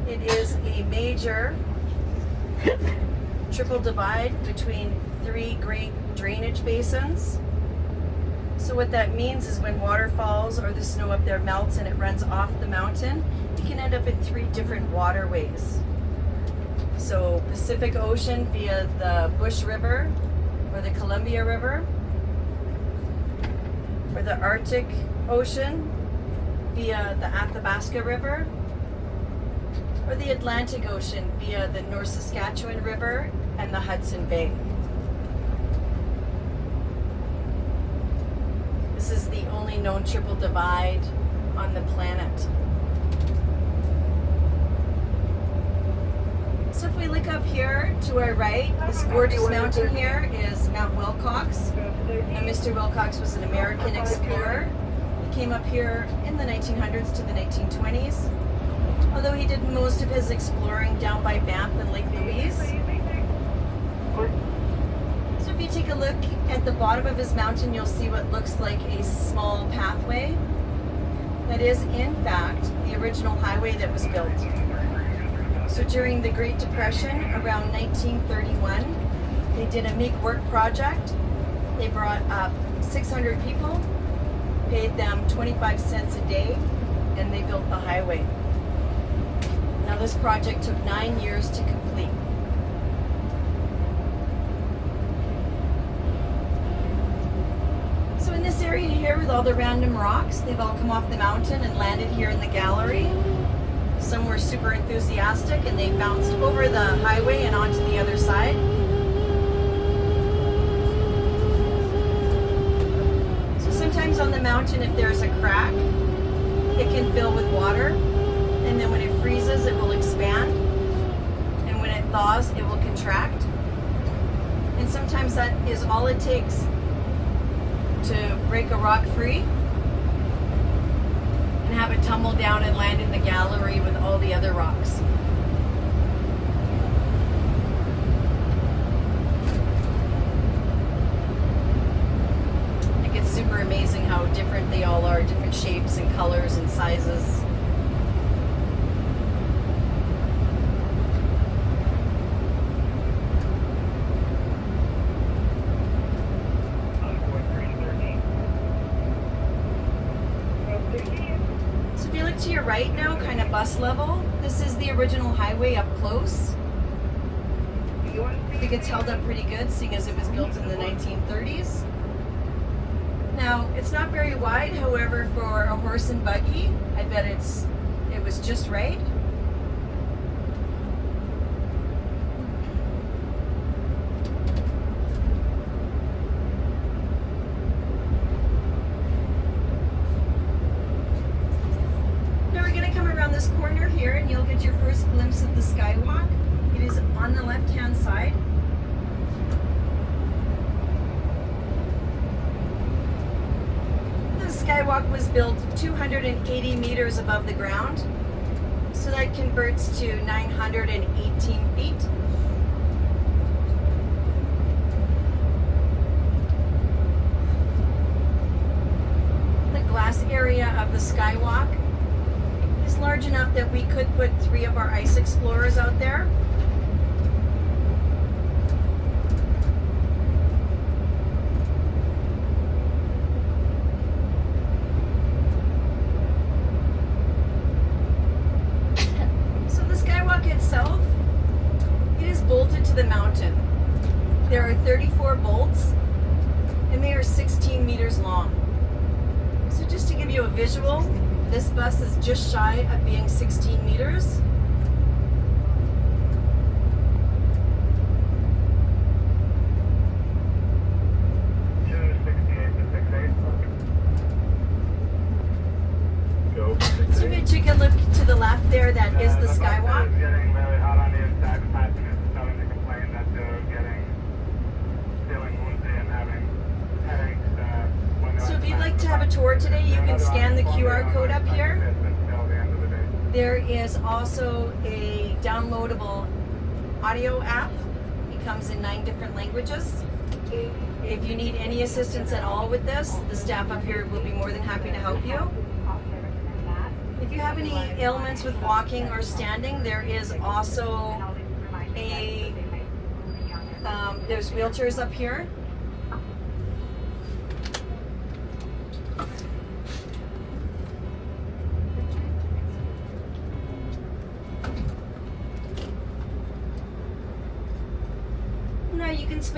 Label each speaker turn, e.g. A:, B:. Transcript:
A: It is a major triple divide between 3 great drainage basins. So what that means is when water falls or the snow up there melts and it runs off the mountain, it can end up in 3 different waterways. So Pacific Ocean via the Bush River or the Columbia River, or the Arctic Ocean via the Athabasca River, or the Atlantic Ocean via the North Saskatchewan River and the Hudson Bay. This is the only known triple divide on the planet. So if we look up here to our right, this gorgeous mountain here is Mount Wilcox. Now Mr. Wilcox was an American explorer. He came up here in the 1900s to the 1920s, although he did most of his exploring down by Banff and Lake Louise. So if you take a look at the bottom of his mountain, you'll see what looks like a small pathway. That is, in fact, the original highway that was built. So during the Great Depression, around 1931, they did a make work project. They brought up 600 people, paid them 25 cents a day, and they built the highway. Now this project took 9 years to complete. So in this area here with all the random rocks, they've all come off the mountain and landed here in the gallery. Some were super enthusiastic and they bounced over the highway and onto the other side. So sometimes on the mountain, if there's a crack, it can fill with water, and then when it freezes, it will expand, and when it thaws, it will contract. And sometimes that is all it takes to break a rock free and have it tumble down and land in the gallery with all the other rocks. I think it's super amazing how different they all are, different shapes and colors and sizes. To your right now, kind of bus level, this is the original highway up close. I think it's held up pretty good, seeing as it was built in the 1930s. Now, it's not very wide, however, for a horse and buggy, I bet it was just right. This corner here and you'll get your first glimpse of the skywalk. It is on the left hand side. The skywalk was built 280 meters above the ground, so that converts to 918 feet. The glass area of the skywalk large enough that we could put 3 of our ice explorers out there. So the skywalk itself, it is bolted to the mountain. There are 34 bolts and they are 16 meters long. So just to give you a visual, this bus is just shy of being 16 meters. So if you take a look to the left there, that is the skywalk. So if you'd like to have a tour today, you can scan the QR code up here. There is also a downloadable audio app. It comes in 9 different languages. If you need any assistance at all with this, the staff up here will be more than happy to help you. If you have any ailments with walking or standing, there is also there's wheelchairs up here. Now you can spend